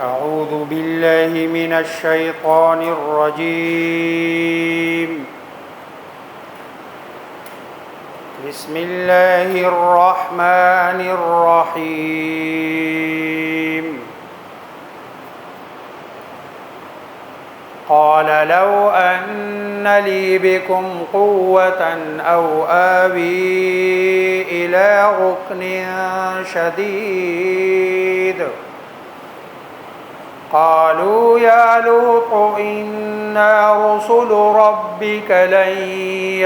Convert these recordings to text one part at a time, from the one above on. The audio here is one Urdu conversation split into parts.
أعوذ بالله من الشيطان الرجيم. بسم الله الرحمن الرحيم. قال لو أن لي بكم قوة أو آوي إلى ركن شديد قالوا يا لوط إنا رسل ربك لن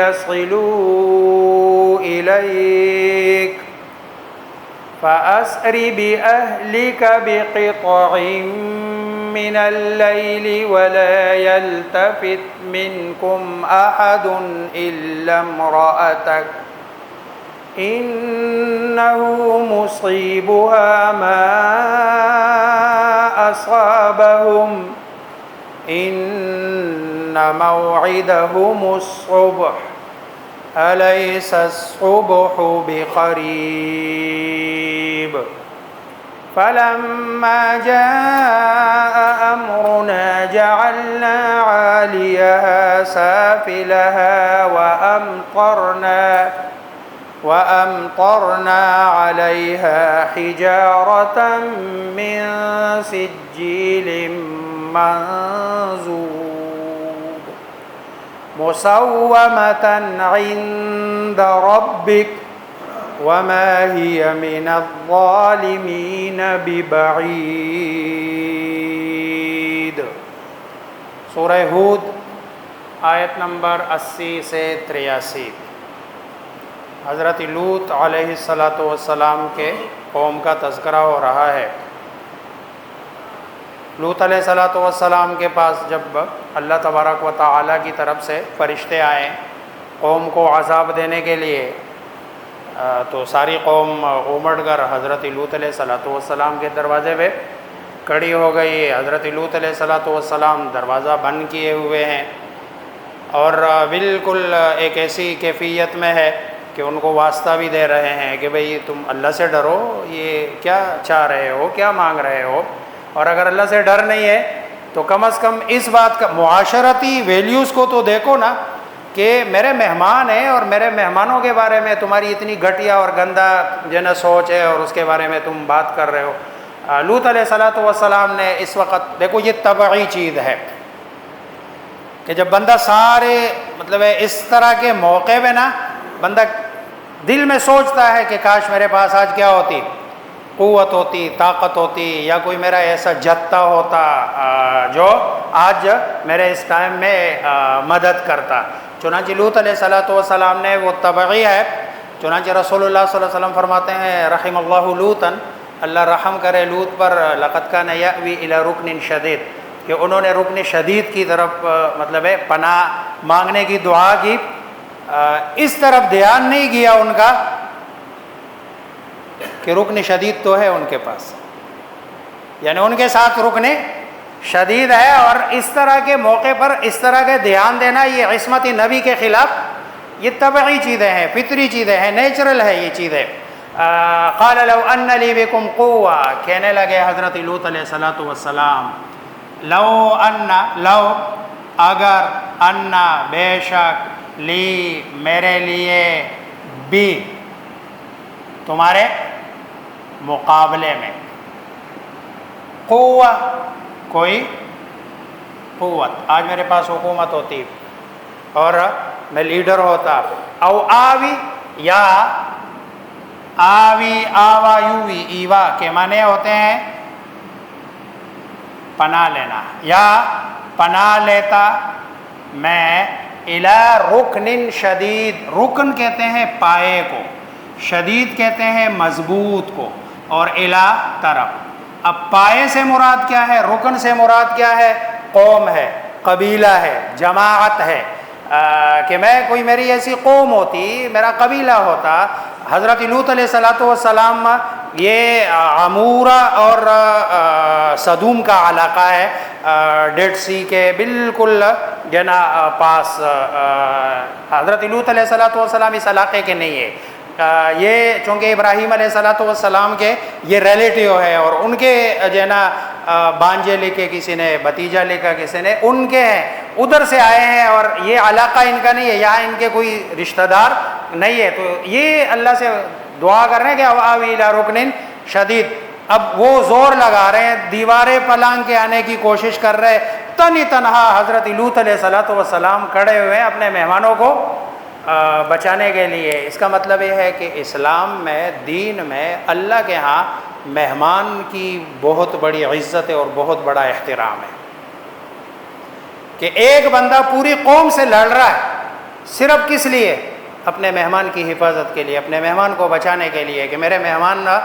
يصلوا إليك فأسر بأهلك بقطع من الليل ولا يلتفت منكم أحد إلا امرأتك إنه مصيبها ما أصابهم إن موعدهم الصبح أليس الصبح بقريب فلما جاء أمرنا جعلنا عاليها سافلها وأمطرنا عليها حجارة من سجيل منضود مسومة عند ربك وما هي من الظالمين ببعيد. سورہ ہود آیت نمبر 80 سے 83. حضرت لوط علیہ السلام کے قوم کا تذکرہ ہو رہا ہے. لوط علیہ السلام کے پاس جب اللہ تبارک و تعالی کی طرف سے فرشتے آئے قوم کو عذاب دینے کے لیے، تو ساری قوم امڑ کر حضرت لوط علیہ السلام کے دروازے پہ کھڑی ہو گئی. حضرت لوط علیہ السلام دروازہ بند کیے ہوئے ہیں اور بالکل ایک ایسی کیفیت میں ہے کہ ان کو واسطہ بھی دے رہے ہیں کہ بھئی تم اللہ سے ڈرو، یہ کیا چاہ رہے ہو، کیا مانگ رہے ہو. اور اگر اللہ سے ڈر نہیں ہے تو کم از کم اس بات کا معاشرتی ویلیوز کو تو دیکھو نا کہ میرے مہمان ہیں اور میرے مہمانوں کے بارے میں تمہاری اتنی گھٹیا اور گندا سوچ ہے اور اس کے بارے میں تم بات کر رہے ہو. لوط علیہ السلام نے اس وقت دیکھو، یہ طبعی چیز ہے کہ جب بندہ سارے اس طرح کے موقع میں نا بندہ دل میں سوچتا ہے کہ کاش میرے پاس آج کیا ہوتی، قوت ہوتی، طاقت ہوتی، یا کوئی میرا ایسا جتھا ہوتا جو آج میرے اس ٹائم میں مدد کرتا. چنانچہ لوط علیہ السلام نے وہ طبعی ہے. چنانچہ رسول اللہ صلی اللہ علیہ وسلم فرماتے ہیں رحم اللہ لوطا، اللہ رحم کرے لوط پر، لقد کان یأوی الی رکن شدید، کہ انہوں نے رکن شدید کی طرف پناہ مانگنے کی دعا کی. اس طرف دھیان نہیں کیا ان کا کہ رکن شدید تو ہے ان کے پاس، یعنی ان کے ساتھ رکن شدید ہے. اور اس طرح کے موقع پر اس طرح کے دھیان دینا یہ عصمت نبی کے خلاف، یہ طبعی چیزیں ہیں، فطری چیزیں ہیں، نیچرل ہے یہ چیزیں. قال لو ان لی بکم قوہ، کہنے لگے حضرت لوط علیہ السلام، لو اگر، ان بے شک، لی میرے لیے، بھی تمہارے مقابلے میں، قوہ کوئی قوت، آج میرے پاس حکومت ہوتی اور میں لیڈر ہوتا، او آوی، یا آوی، آوا، یووی، ایوا کے معنی ہوتے ہیں پناہ لینا، یا پناہ لیتا میں الی رکن شدید. رکن کہتے ہیں پائے کو، شدید کہتے ہیں مضبوط کو، اور الی طرف. اب پائے سے مراد کیا ہے، رکن سے مراد کیا ہے، قوم ہے، قبیلہ ہے، جماعت ہے. کہ میں کوئی میری ایسی قوم ہوتی، میرا قبیلہ ہوتا. حضرت لوط علیہ السلام یہ عمورہ اور صدوم کا علاقہ ہے، ڈیڈ سی کے بالکل پاس. حضرت لوط علیہ السلام اس علاقے کے نہیں ہے. یہ چونکہ ابراہیم علیہ السلام کے یہ ریلیٹیو ہے اور ان کے بانجے لکھے کسی نے، بھتیجا لکھا کسی نے، ان کے ہیں، ادھر سے آئے ہیں اور یہ علاقہ ان کا نہیں ہے، یہاں ان کے کوئی رشتہ دار نہیں ہے، تو یہ اللہ سے دعا کر رہے ہیں کہ آوی الی رکن شدید. اب وہ زور لگا رہے ہیں، دیواریں پلانگ کے آنے کی کوشش کر رہے، تنی تنہا حضرت لوط علیہ الصلوۃ والسلام کھڑے ہوئے ہیں اپنے مہمانوں کو بچانے کے لیے. اس کا مطلب یہ ہے کہ اسلام میں، دین میں اللہ کے ہاں مہمان کی بہت بڑی عزت ہے اور بہت بڑا احترام ہے. کہ ایک بندہ پوری قوم سے لڑ رہا ہے صرف کس لیے؟ اپنے مہمان کی حفاظت کے لیے، اپنے مہمان کو بچانے کے لیے، کہ میرے مہمان نا،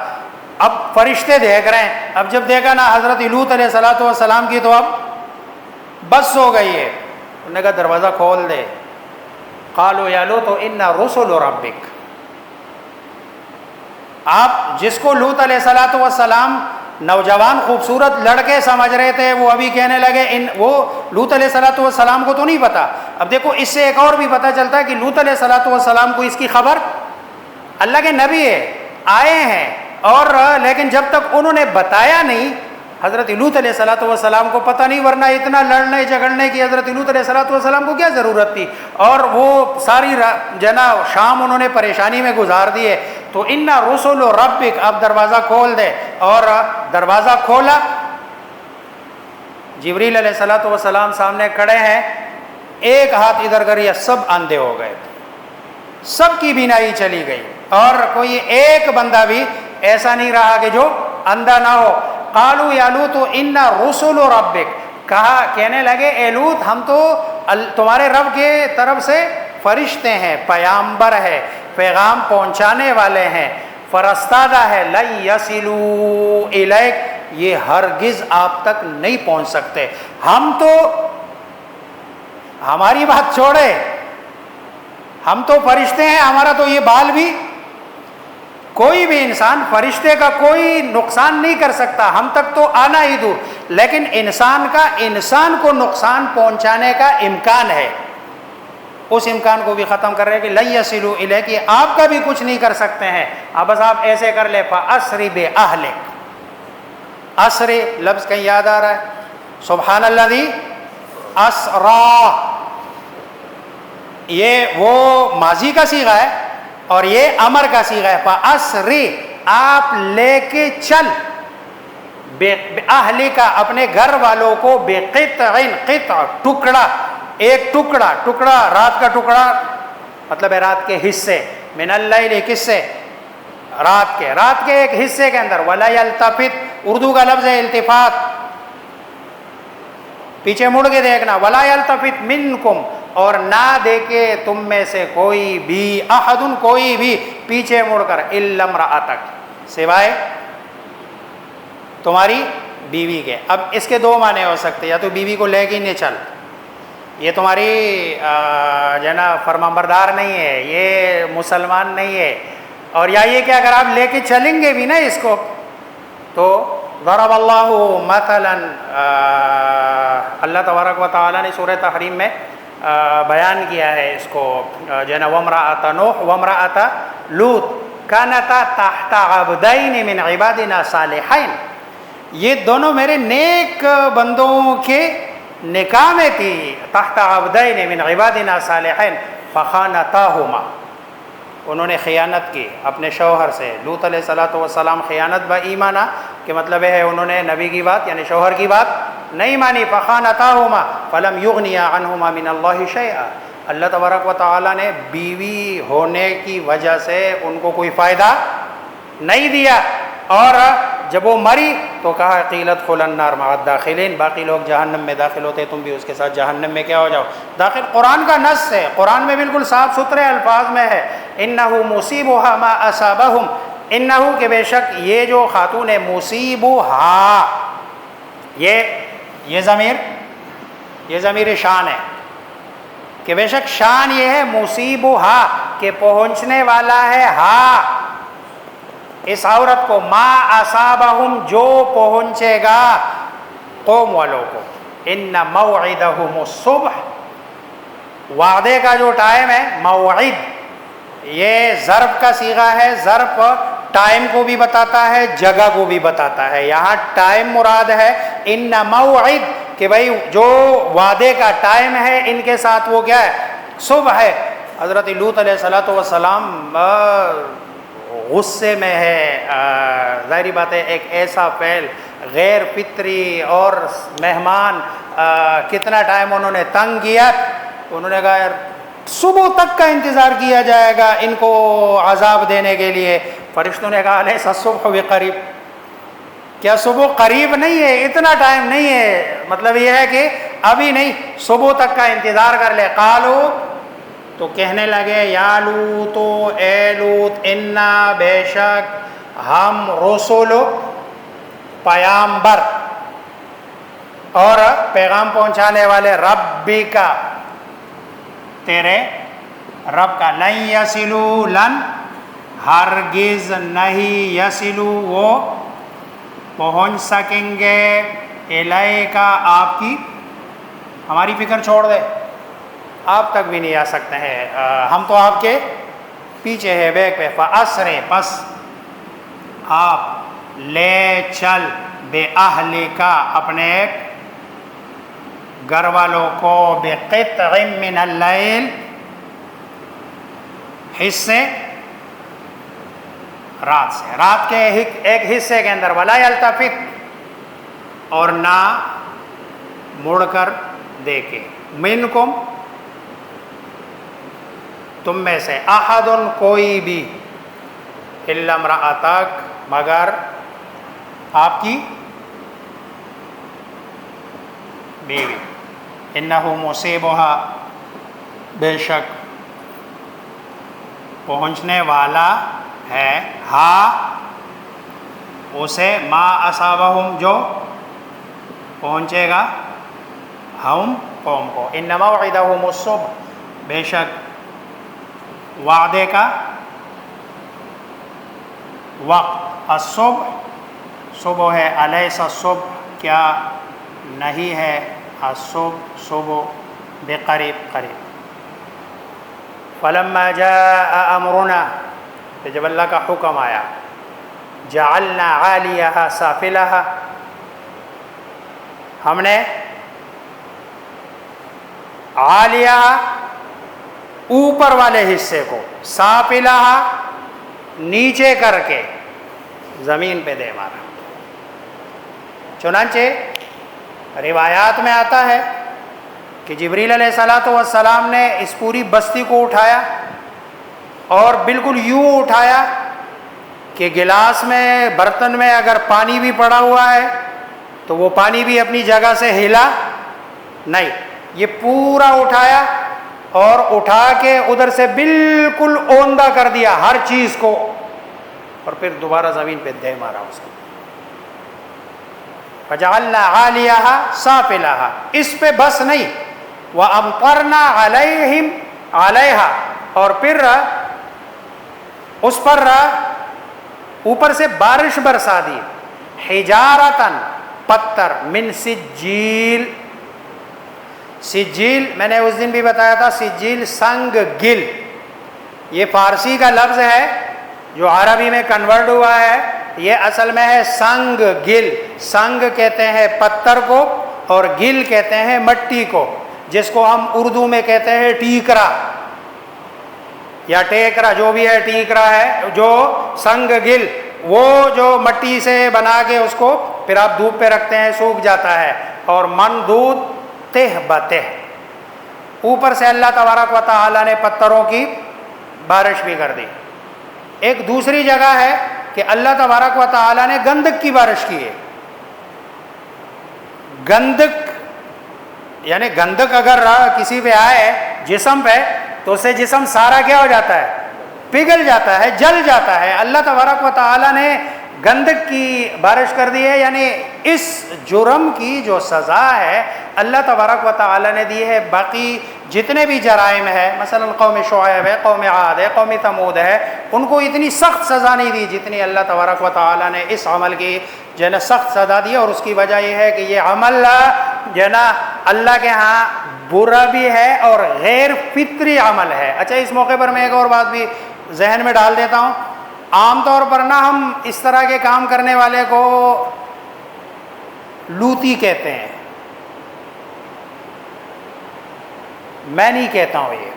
اب فرشتے دیکھ رہے ہیں، اب جب دیکھا نا حضرت لوط علیہ الصلوۃ والسلام کی، تو اب بس ہو گئی ہے. انہوں نے کہا دروازہ کھول دے. قالوا یا لوط انا رسل ربک. آپ جس کو لوط علیہ الصلوۃ والسلام نوجوان خوبصورت لڑکے سمجھ رہے تھے، وہ ابھی کہنے لگے وہ لوط علیہ الصلوۃ والسلام کو تو نہیں پتا. اب دیکھو اس سے ایک اور بھی پتہ چلتا ہے کہ لوط علیہ الصلوۃ والسلام کو اس کی خبر، اللہ کے نبی ہے، آئے ہیں، اور لیکن جب تک انہوں نے بتایا نہیں، حضرت لوط علیہ الصلوۃ والسلام کو پتہ نہیں، ورنہ اتنا لڑنے جھگڑنے کی حضرت لوط علیہ الصلوۃ والسلام کو کیا ضرورت تھی. اور وہ ساری شام انہوں نے پریشانی میں گزار دیے. تو انا رسل ربک، اب دروازہ کھول دے. اور دروازہ کھولا، جبریل علیہ الصلوۃ والسلام سامنے کھڑے ہیں، ایک ہاتھ ادھر کریا، سب اندھے ہو گئے، سب کی بینائی چلی گئی، اور کوئی ایک بندہ بھی ایسا نہیں رہا کہ جو اندھا نہ ہو. قالوا یا لوط انا رسل ربک، کہنے لگے اے لوط ہم تو تمہارے رب کے طرف سے فرشتے ہیں، پیامبر ہے، پیغام پہنچانے والے ہیں، فرستادہ ہے. لن یصلوا الیک، یہ ہرگز آپ تک نہیں پہنچ سکتے. ہم تو، ہماری بات چھوڑے، ہم تو فرشتے ہیں، ہمارا تو یہ بال بھی، کوئی بھی انسان فرشتے کا کوئی نقصان نہیں کر سکتا، ہم تک تو آنا ہی دور. لیکن انسان کا، انسان کو نقصان پہنچانے کا امکان ہے، اس امکان کو بھی ختم کر رہے کہ لن یصلوا الیک، کہ آپ کا بھی کچھ نہیں کر سکتے ہیں. اب بس آپ ایسے کر لے، فاسر باہلک. اسر لفظ کہیں یاد آ رہا ہے؟ سبحان الذی اسرا، یہ وہ ماضی کا صیغہ ہے اور یہ امر کا صیغہ ہے. فاسر، آپ لے کے چل، باہلک، اپنے گھر والوں کو، بقطع، قطع ٹکڑا، ایک ٹکڑا رات کا ٹکڑا، مطلب ہے رات کے حصے، من اللیل، کس سے؟ رات کے ایک حصے کے اندر. ولا یلتفت، اردو کا لفظ ہے التفات، پیچھے مڑ کے دیکھنا. ولا یلتفت منکم، اور نہ دیکھے تم میں سے کوئی بھی، احد، کوئی بھی، پیچھے مڑ کر، الا امرأتک، سوائے تمہاری بیوی کے. اب اس کے دو معنی ہو سکتے، یا تو بیوی کو لے کے نہیں چل، یہ تمہاری جو ہے نا فرمانبردار نہیں ہے، یہ مسلمان نہیں ہے، اور یا یہ کہ اگر آپ لے کے چلیں گے بھی نا اس کو، تو ضرب اللہ مثلا، اللہ تبارک و تعالیٰ نے سورہ تحریم میں بیان کیا ہے اس کو، جو ہے نا وامرأۃ نوح وامرأۃ لوط کانتا تحت عبدین من عبادنا صالحین، یہ دونوں میرے نیک بندوں کے نکاح میں تھی. تحت عبدین من عبادنا صالحین فخانتاہما، انہوں نے خیانت کی اپنے شوہر سے. لوط علیہ الصلوۃ والسلام خیانت با ایمانہ، کہ مطلب ہے انہوں نے نبی کی بات یعنی شوہر کی بات نہیں مانی. فخانتاہما فلم یغنیا عنہما من اللہ شیئا، اللہ تبارک و تعالیٰ نے بیوی ہونے کی وجہ سے ان کو کوئی فائدہ نہیں دیا. اور جب وہ مری تو کہا قیلت ادخل النار مع الداخلین، باقی لوگ جہنم میں داخل ہوتے، تم بھی اس کے ساتھ جہنم میں کیا ہو جاؤ، داخل. قرآن کا نص ہے، قرآن میں بالکل صاف ستھرے الفاظ میں ہے، انہ مصیبھا ما اصابہم، انہ، کہ بے شک یہ جو خاتون ہے، مصیبھا، یہ ضمیر شان ہے، کہ بے شک شان یہ ہے مصیبھا، کہ پہنچنے والا ہے، ہا، اس عورت کو، ما اصابہم، جو پہنچے گا قوم والوں کو. ان موعدہم الصبح، وعدے کا جو ٹائم ہے، موعد، یہ ظرف کا صیغہ ہے. ظرف ٹائم کو بھی بتاتا ہے، جگہ کو بھی بتاتا ہے. یہاں ٹائم مراد ہے ان موعد کہ بھائی جو وعدے کا ٹائم ہے ان کے ساتھ وہ کیا ہے؟ صبح ہے۔ حضرت لوط علیہ الصلوۃ والسلام غصے میں ہے، ظاہری بات ہے ایک ایسا فعل غیر فطری، اور مہمان کتنا ٹائم انہوں نے تنگ کیا، انہوں نے کہا یار صبح تک کا انتظار کیا جائے گا ان کو عذاب دینے کے لیے۔ فرشتوں نے کہا الیس الصبح بقریب، کیا صبح قریب نہیں ہے؟ اتنا ٹائم نہیں ہے، مطلب یہ ہے کہ ابھی نہیں، صبح تک کا انتظار کر لے۔ قالو، تو کہنے لگے یا لوط، اے لوط، انا بے شک ہم رسول، پیامبر اور پیغام پہنچانے والے، ربی کا، تیرے رب کا، لن یصلوا، لن ہرگز نہیں، یصلوا وہ پہنچ سکیں گے، الیکا آپ کی، ہماری فکر چھوڑ دے، آپ تک بھی نہیں آ سکتے ہیں، ہم تو آپ کے پیچھے ہے، بیک پہ، فاسرے، پس آپ لے چل، بے اہلکا، اپنے گھر والوں کو، بقطع من اللیل، حصے رات سے، رات کے ایک حصے کے اندر، ولا یلتفت، اور نہ مڑ کر دیکھے، منکم، تم میں سے، احد، کوئی بھی، الا امرأتک، مگر آپ کی بیوی، انہ مصیبہا، بے شک پہنچنے والا ہے، ہاں اسے، ما اصابہم، جو پہنچے گا ہم قوم کو، ان موعدہم الصبح، بے شک وعدے کا وقت، الصبح، صبح ہے، الیس الصبح، کیا نہیں ہے الصبح، صبح، بقریب، قریب۔ فلما جاء امرنا، کہ جب اللہ کا حکم آیا، جعلنا عالیہا سافلہا، ہم نے عالیہ اوپر والے حصے کو، سافلہا نیچے کر کے زمین پہ دے مارا۔ چنانچہ روایات میں آتا ہے کہ جبریل علیہ الصلوۃ والسلام نے اس پوری بستی کو اٹھایا، اور بالکل یوں اٹھایا کہ گلاس میں، برتن میں اگر پانی بھی پڑا ہوا ہے تو وہ پانی بھی اپنی جگہ سے ہلا نہیں، یہ پورا اٹھایا اور اٹھا کے ادھر سے بالکل اوندہ کر دیا ہر چیز کو، اور پھر دوبارہ زمین پہ دے مارا اس کو۔ فجعلنا عالیہا سافلہا، اس پہ بس نہیں، وَأَمْطَرْنَا عَلَيْهِمْ عَلَيْهَا، اور پھر اس پر اوپر سے بارش برسا دی، حجارتاً، پتھر، من سجیل، سجیل میں نے اس دن بھی بتایا تھا، سجیل سنگ گل، یہ فارسی کا لفظ ہے جو عربی میں کنورٹ ہوا ہے، یہ اصل میں ہے سنگ گل۔ سنگ کہتے ہیں پتھر کو، اور گل کہتے ہیں مٹی کو، جس کو ہم اردو میں کہتے ہیں ٹیکرا یا ٹیکرا، جو بھی ہے ٹیکرا ہے، جو سنگ گل، وہ جو مٹی سے بنا کے اس کو پھر آپ دھوپ پہ رکھتے ہیں، سوکھ جاتا ہے، اور مندود تہ بتہ، اوپر سے اللہ تبارک و تعالی نے پتھروں کی بارش بھی کر دی۔ ایک دوسری جگہ ہے کہ اللہ تبارک و تعالی نے گندک کی بارش کی ہے۔ گندک یعنی گندک اگر کسی پہ آئے جسم پہ تو اسے جسم سارا کیا ہو جاتا ہے؟ پگھل جاتا ہے، جل جاتا ہے۔ اللہ تبارک و تعالی نے گندک کی بارش کر دی ہے، یعنی اس جرم کی جو سزا ہے اللہ تبارک و تعالی نے دی ہے۔ باقی جتنے بھی جرائم ہے، مثلا قوم شعیب ہے، قوم عاد ہے، قوم ثمود ہے، ان کو اتنی سخت سزا نہیں دی جتنی اللہ تبارک و تعالی نے اس عمل کی جو ہے نا سخت سزا دی، اور اس کی وجہ یہ ہے کہ یہ عمل جو ہے نا اللہ کے ہاں برا بھی ہے اور غیر فطری عمل ہے۔ اچھا، اس موقع پر میں ایک اور بات بھی ذہن میں ڈال دیتا ہوں۔ عام طور پر نا ہم اس طرح کے کام کرنے والے کو لوتی کہتے ہیں، میں نہیں کہتا ہوں یہ،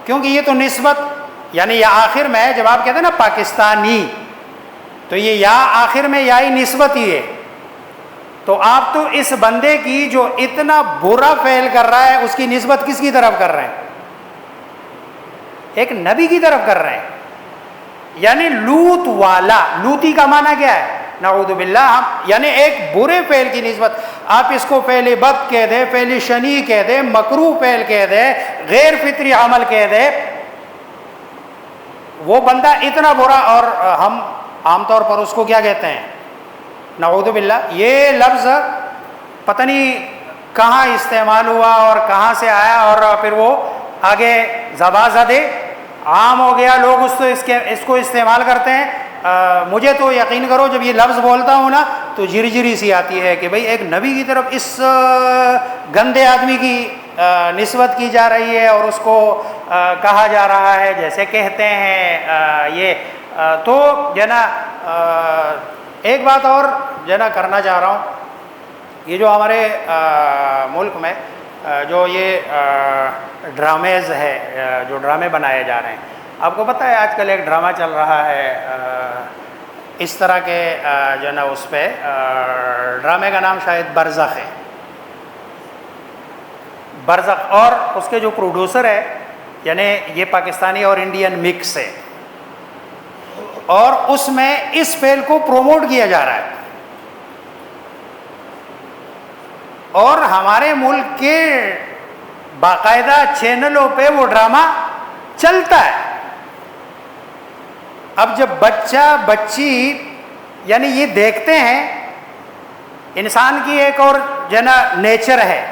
کیونکہ یہ تو نسبت، یعنی یہ آخر میں جب آپ کہتے ہیں نا پاکستانی، تو یہ یا آخر میں یا ہی نسبت ہی ہے، تو آپ تو اس بندے کی جو اتنا برا فعل کر رہا ہے اس کی نسبت کس کی طرف کر رہے ہیں؟ ایک نبی کی طرف کر رہے ہیں، یعنی لوت والا، لوتی کا معنی کیا ہے؟ نعوذ باللہ، یعنی ایک برے فعل کی نسبت، آپ اس کو فعل بد کہہ دے، فعل شنیع کہہ دے، مکروہ فعل کہہ دے، غیر فطری عمل کہہ دے، وہ بندہ اتنا برا، اور ہم عام طور پر اس کو کیا کہتے ہیں؟ نعوذ باللہ۔ یہ لفظ پتہ نہیں کہاں استعمال ہوا اور کہاں سے آیا، اور پھر وہ آگے زبان زدے عام ہو گیا، لوگ اس کو استعمال کرتے ہیں۔ مجھے تو یقین کرو جب یہ لفظ بولتا ہوں نا تو جھری سی آتی ہے کہ بھئی ایک نبی کی طرف اس گندے آدمی کی نسبت کی جا رہی ہے اور اس کو کہا جا رہا ہے جیسے کہتے ہیں یہ۔ تو جو ہے نا ایک بات اور جو ہے نا کرنا چاہ رہا ہوں، یہ جو ہمارے ملک میں جو یہ ڈرامز ہے، جو ڈرامے بنائے جا رہے ہیں، آپ کو پتہ ہے آج کل ایک ڈرامہ چل رہا ہے اس طرح کے جو ہے نا، اس پہ ڈرامے کا نام شاید برزخ ہے، برزخ، اور اس کے جو پروڈیوسر ہے یعنی یہ پاکستانی اور انڈین مکس ہے، اور اس میں اس فعل کو پروموٹ کیا جا رہا ہے، اور ہمارے ملک کے باقاعدہ چینلوں پہ وہ ڈرامہ چلتا ہے۔ اب جب بچہ بچی یعنی یہ دیکھتے ہیں، انسان کی ایک اور جو ہے نا نیچر ہے،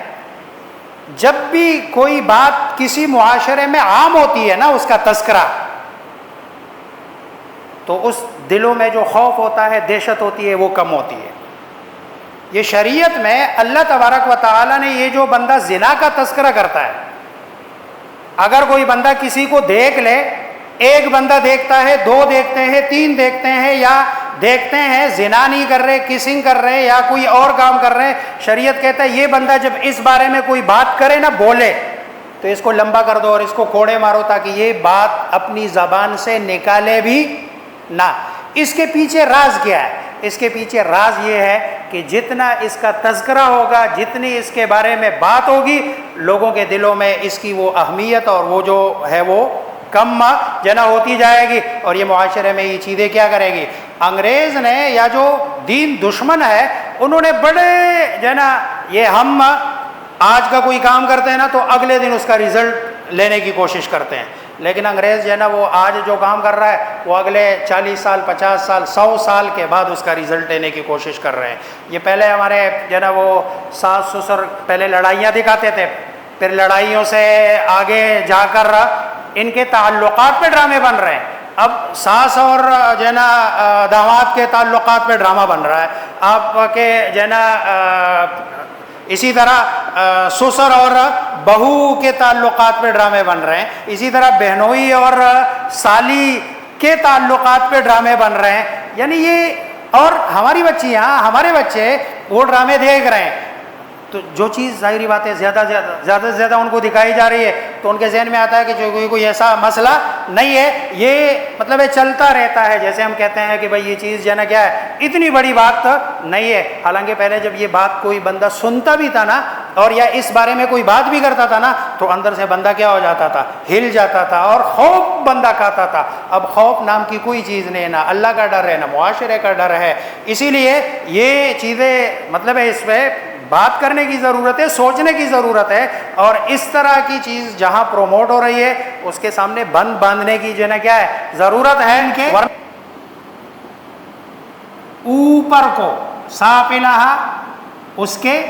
جب بھی کوئی بات کسی معاشرے میں عام ہوتی ہے نا اس کا تذکرہ، تو اس دلوں میں جو خوف ہوتا ہے، دہشت ہوتی ہے، وہ کم ہوتی ہے۔ یہ شریعت میں اللہ تبارک و تعالی نے یہ جو بندہ زنا کا تذکرہ کرتا ہے، اگر کوئی بندہ کسی کو دیکھ لے، ایک بندہ دیکھتا ہے، دو دیکھتے ہیں، تین دیکھتے ہیں، یا دیکھتے ہیں زنا نہیں کر رہے، کسنگ کر رہے یا کوئی اور کام کر رہے ہیں، شریعت کہتا ہے یہ بندہ جب اس بارے میں کوئی بات کرے نہ بولے تو اس کو لمبا کر دو اور اس کو کوڑے مارو، تاکہ یہ بات اپنی زبان سے نکالے بھی نہ۔ اس کے پیچھے راز کیا ہے؟ اس کے پیچھے راز یہ ہے کہ جتنا اس کا تذکرہ ہوگا، جتنی اس کے بارے میں بات ہوگی، لوگوں کے دلوں میں اس کی وہ اہمیت اور وہ جو ہے وہ کم جنا ہوتی جائے گی، اور یہ معاشرے میں یہ چیزیں کیا کرے گی۔ انگریز نے یا جو دین دشمن ہے انہوں نے بڑے جو ہے نا، یہ ہم آج کا کوئی کام کرتے ہیں نا تو اگلے دن اس کا رزلٹ لینے کی کوشش کرتے ہیں، لیکن انگریز جو ہے نا وہ آج جو کام کر رہا ہے وہ اگلے 40 سال 50 سال 100 سال کے بعد اس کا رزلٹ لینے کی کوشش کر رہے ہیں۔ یہ پہلے ہمارے جو ہے نا وہ ساس سسر پہلے لڑائیاں دکھاتے تھے، پھر لڑائیوں سے آگے جا کر ان کے تعلقات پہ ڈرامے بن رہے ہیں۔ اب ساس اور جو ہے نا داماد کے تعلقات پہ ڈرامہ بن رہا ہے، آپ کے جو ہے نا اسی طرح سسر اور بہو کے تعلقات پہ ڈرامے بن رہے ہیں، اسی طرح بہنوئی اور سالی کے تعلقات پہ ڈرامے بن رہے ہیں، یعنی یہ، اور ہماری بچیاں، ہمارے بچے وہ ڈرامے دیکھ رہے ہیں، تو جو چیز ظاہری بات ہے زیادہ سے زیادہ ان کو دکھائی جا رہی ہے تو ان کے ذہن میں آتا ہے کہ جو کوئی ایسا مسئلہ نہیں ہے، یہ مطلب ہے چلتا رہتا ہے، جیسے ہم کہتے ہیں کہ بھائی یہ چیز جو ہے نا کیا ہے، اتنی بڑی بات نہیں ہے۔ حالانکہ پہلے جب یہ بات کوئی بندہ سنتا بھی تھا نا، اور یا اس بارے میں کوئی بات بھی کرتا تھا نا، تو اندر سے بندہ کیا ہو جاتا تھا، ہل جاتا تھا، اور خوف بندہ کھاتا تھا۔ اب خوف نام کی کوئی چیز نہیں، نہ اللہ کا ڈر ہے، نہ معاشرے کا ڈر ہے، اسی لیے یہ چیزیں مطلب ہے اس پہ بات کرنے کی ضرورت ہے، سوچنے کی ضرورت ہے، اور اس طرح کی چیز جہاں پروموٹ ہو رہی ہے اس کے سامنے بند باندھنے کی جو ہے نا کیا ہے، ضرورت ہے۔ ان کے اوپر کو سافلہا، اس کے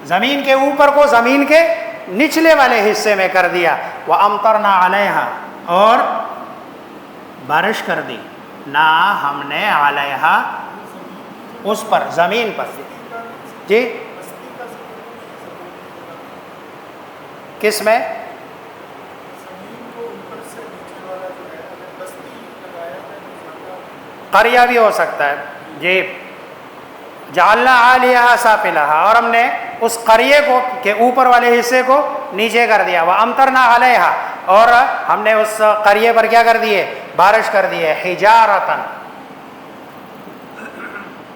زمین کے اوپر کو زمین کے نچلے والے حصے میں کر دیا، وَأَمْطَرْنَا عَلَيْهَا، اور بارش کر دی، نہ ہم نے علیہا اس پر، زمین پر، جی کس میں؟ قریہ بھی ہو سکتا ہے جی، جعلنا عالیہا سافلہا، اور ہم نے اس قریے کو کے اوپر والے حصے کو نیچے کر دیا، وامطرنا علیہا، اور ہم نے اس قریے پر کیا کر دیے؟ بارش کر دیے، حجارتن،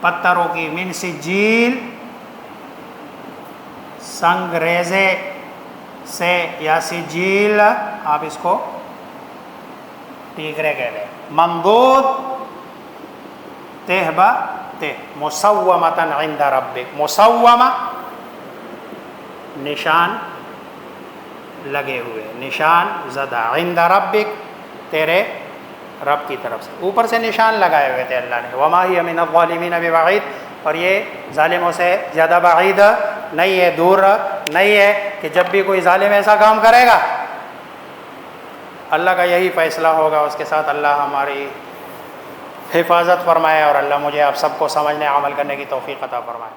پتھروں کی، من سجیل، سنگ ریزے سے، یا سجیل آپ اس کو ٹیکرے کہہ لیں، منضود، تہ با تہ، مسومتن عند ربک، مسومہ نشان لگے ہوئے، نشان زدہ، عند ربک تیرے رب کی طرف سے، اوپر سے نشان لگائے ہوئے تھے اللہ نے، وما ہی من الظالمین ببعید، اور یہ ظالموں سے زیادہ بعید نہیں ہے، دور نہیں ہے کہ جب بھی کوئی ظالم ایسا کام کرے گا اللہ کا یہی فیصلہ ہوگا اس کے ساتھ۔ اللہ ہماری حفاظت فرمائے، اور اللہ مجھے آپ سب کو سمجھنے عمل کرنے کی توفیق عطا فرمائے۔